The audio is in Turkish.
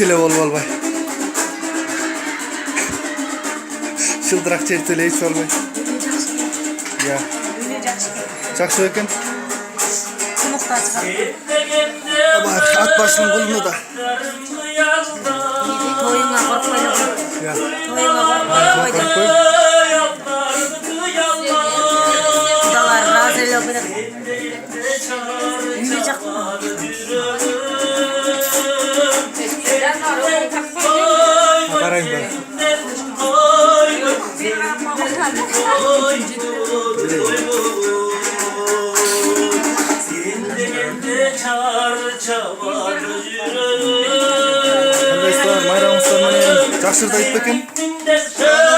ile bolbay. Çıldırak çertele hiç olmay. Ya. Jakşı eкен. Bak at başının kulunu da. Toyuna korkmayla koy. Ya. Toyuna korkmayla koy. Dalar razıyla koy. Yürüyecek mi? Karayım ben. Arkadaşlar bayramımızdan Jakşır'da git bakın. Sen